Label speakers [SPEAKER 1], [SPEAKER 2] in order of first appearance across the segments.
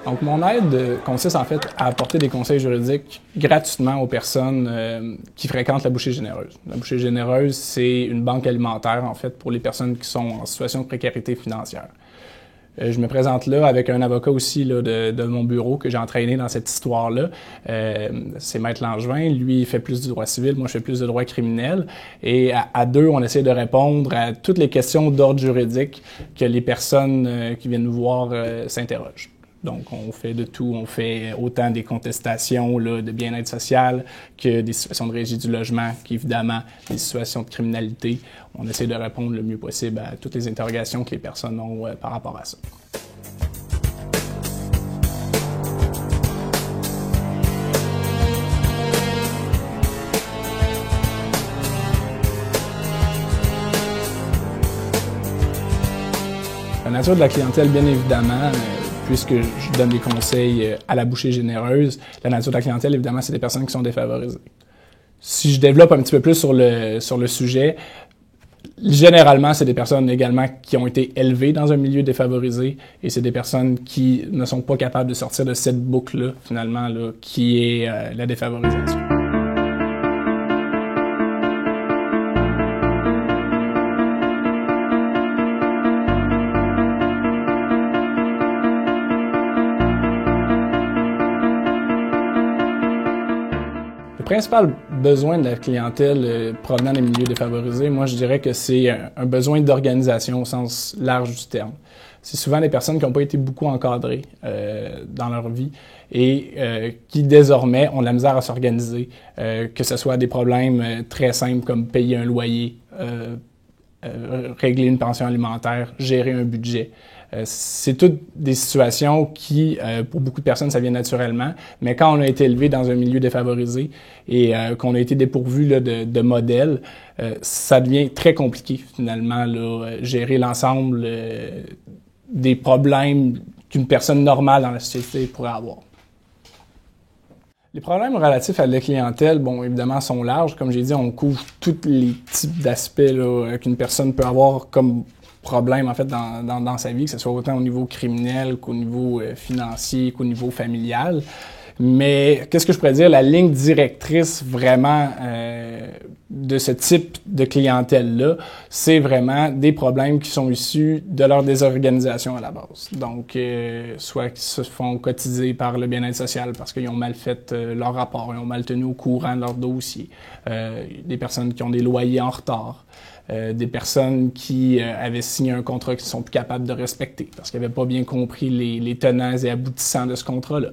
[SPEAKER 1] Donc, mon aide consiste en fait à apporter des conseils juridiques gratuitement aux personnes qui fréquentent la bouchée généreuse. La bouchée généreuse, c'est une banque alimentaire en fait pour les personnes qui sont en situation de précarité financière. Je me présente là avec un avocat aussi là, de mon bureau que j'ai entraîné dans cette histoire-là. C'est Maître Langevin. Lui, il fait plus du droit civil, moi je fais plus de droit criminel. Et à deux, on essaie de répondre à toutes les questions d'ordre juridique que les personnes qui viennent nous voir s'interrogent. Donc, on fait de tout. On fait autant des contestations là, de bien-être social que des situations de régie du logement, qu'évidemment des situations de criminalité. On essaie de répondre le mieux possible à toutes les interrogations que les personnes ont par rapport à ça. La nature de la clientèle, bien évidemment, puisque je donne des conseils à la bouchée généreuse, la nature de la clientèle, évidemment, c'est des personnes qui sont défavorisées. Si je développe un petit peu plus sur le sujet, généralement, c'est des personnes également qui ont été élevées dans un milieu défavorisé et c'est des personnes qui ne sont pas capables de sortir de cette boucle-là, finalement, là, qui est la défavorisation. Le principal besoin de la clientèle provenant des milieux défavorisés, moi je dirais que c'est un besoin d'organisation au sens large du terme. C'est souvent des personnes qui n'ont pas été beaucoup encadrées dans leur vie et qui désormais ont de la misère à s'organiser, que ce soit des problèmes très simples comme payer un loyer, régler une pension alimentaire, gérer un budget. C'est toutes des situations qui, pour beaucoup de personnes, ça vient naturellement, mais quand on a été élevé dans un milieu défavorisé et qu'on a été dépourvu là, de modèles, ça devient très compliqué finalement, là, gérer l'ensemble des problèmes qu'une personne normale dans la société pourrait avoir. Les problèmes relatifs à la clientèle, bon, évidemment, sont larges. Comme j'ai dit, on couvre tous les types d'aspects là, qu'une personne peut avoir comme problème en fait dans sa vie, que ce soit autant au niveau criminel qu'au niveau financier, qu'au niveau familial. Mais qu'est-ce que je pourrais dire? La ligne directrice vraiment de ce type de clientèle-là, c'est vraiment des problèmes qui sont issus de leur désorganisation à la base. Donc, soit qu'ils se font cotiser par le bien-être social parce qu'ils ont mal fait leur rapport, ils ont mal tenu au courant de leur dossier, des personnes qui ont des loyers en retard, des personnes qui avaient signé un contrat qui ne sont plus capables de respecter parce qu'ils n'avaient pas bien compris les tenants et aboutissants de ce contrat-là.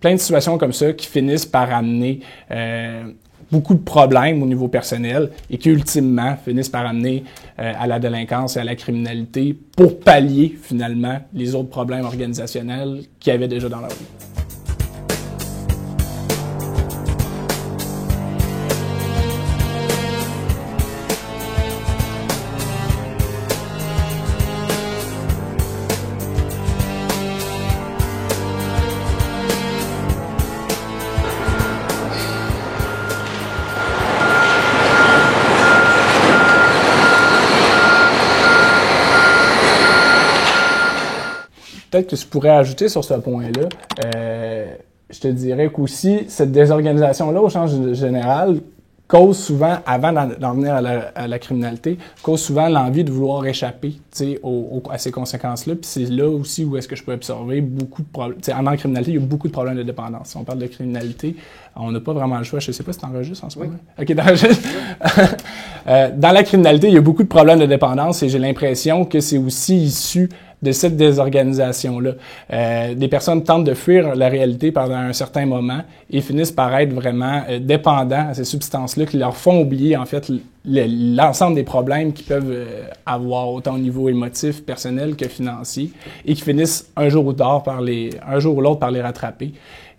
[SPEAKER 1] Plein de situations comme ça qui finissent par amener beaucoup de problèmes au niveau personnel et qui, ultimement, finissent par amener à la délinquance et à la criminalité pour pallier, finalement, les autres problèmes organisationnels qu'ils avaient déjà dans leur vie. Peut-être que je pourrais ajouter sur ce point-là, je te dirais qu'aussi, cette désorganisation-là, au sens général, cause souvent, avant d'en venir à la criminalité, cause souvent l'envie de vouloir échapper à ces conséquences-là. Puis c'est là aussi où est-ce que je peux observer beaucoup de problèmes. En criminalité, il y a beaucoup de problèmes de dépendance. Si on parle de criminalité, on n'a pas vraiment le choix. Je ne sais pas si tu enregistres en ce moment. Oui. OK, t'enregistres. Dans la criminalité, il y a beaucoup de problèmes de dépendance et j'ai l'impression que c'est aussi issu de cette désorganisation-là. Des personnes tentent de fuir la réalité pendant un certain moment et finissent par être vraiment dépendants à ces substances-là qui leur font oublier, en fait, l'ensemble des problèmes qu'ils peuvent avoir, autant au niveau émotif, personnel que financier, et qui finissent un jour ou l'autre par les rattraper.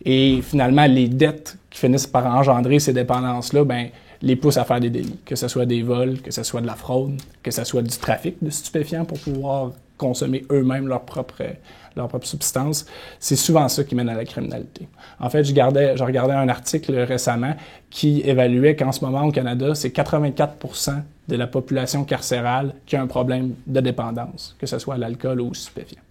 [SPEAKER 1] Et finalement, les dettes qui finissent par engendrer ces dépendances-là, les poussent à faire des délits, que ce soit des vols, que ce soit de la fraude, que ce soit du trafic de stupéfiants pour pouvoir consommer eux-mêmes leur propre substance. C'est souvent ça qui mène à la criminalité. En fait, je regardais un article récemment qui évaluait qu'en ce moment au Canada, c'est 84% de la population carcérale qui a un problème de dépendance, que ce soit à l'alcool ou aux stupéfiants.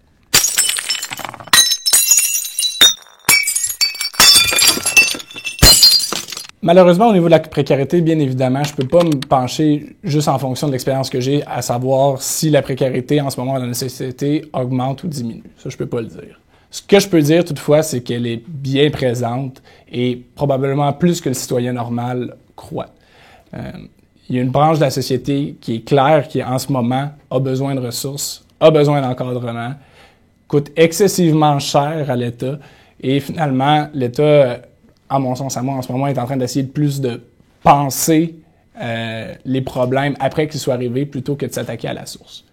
[SPEAKER 1] Malheureusement, au niveau de la précarité, bien évidemment, je peux pas me pencher juste en fonction de l'expérience que j'ai à savoir si la précarité en ce moment dans la société augmente ou diminue. Ça, je peux pas le dire. Ce que je peux dire toutefois, c'est qu'elle est bien présente et probablement plus que le citoyen normal croit. Il y a une branche de la société qui est claire, qui en ce moment a besoin de ressources, a besoin d'encadrement, coûte excessivement cher à l'État et finalement, l'État, à mon sens, à moi, en ce moment, est en train d'essayer de plus de penser les problèmes après qu'ils soient arrivés plutôt que de s'attaquer à la source.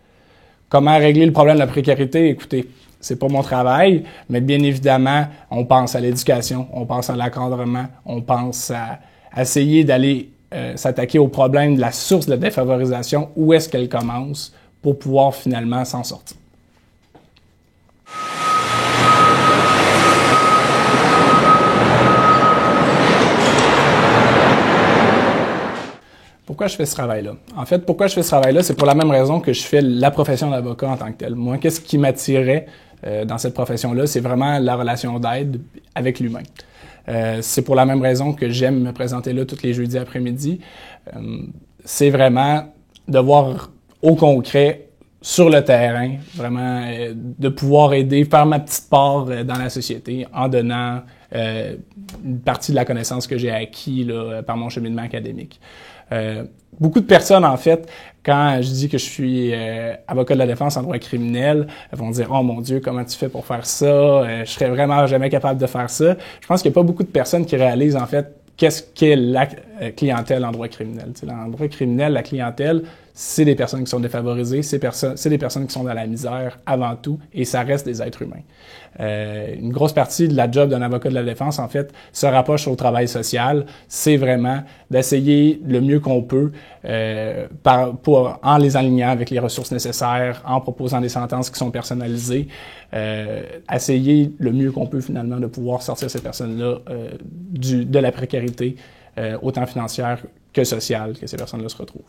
[SPEAKER 1] Comment régler le problème de la précarité? Écoutez, c'est pas mon travail, mais bien évidemment, on pense à l'éducation, on pense à l'encadrement, on pense à essayer d'aller s'attaquer au problème de la source de la défavorisation, où est-ce qu'elle commence, pour pouvoir finalement s'en sortir. Pourquoi je fais ce travail-là? En fait, pourquoi je fais ce travail-là, c'est pour la même raison que je fais la profession d'avocat en tant que telle. Moi, qu'est-ce qui m'attirait dans cette profession-là? C'est vraiment la relation d'aide avec l'humain. C'est pour la même raison que j'aime me présenter là tous les jeudis après-midi. C'est vraiment de voir au concret, sur le terrain, vraiment de pouvoir aider, faire ma petite part dans la société en donnant une partie de la connaissance que j'ai acquis là, par mon cheminement académique. Beaucoup de personnes, en fait, quand je dis que je suis avocat de la défense en droit criminel, elles vont dire « Oh mon Dieu, comment tu fais pour faire ça? Je serais vraiment jamais capable de faire ça. » Je pense qu'il n'y a pas beaucoup de personnes qui réalisent, en fait, qu'est-ce qu'est la clientèle en droit criminel. T'sais, en droit criminel, la clientèle, c'est des personnes qui sont défavorisées, c'est des personnes qui sont dans la misère avant tout, et ça reste des êtres humains. Une grosse partie de la job d'un avocat de la défense, en fait, se rapproche au travail social. C'est vraiment d'essayer le mieux qu'on peut en les alignant avec les ressources nécessaires, en proposant des sentences qui sont personnalisées, essayer le mieux qu'on peut finalement de pouvoir sortir ces personnes-là de la précarité, autant financière que sociale, que ces personnes-là se retrouvent.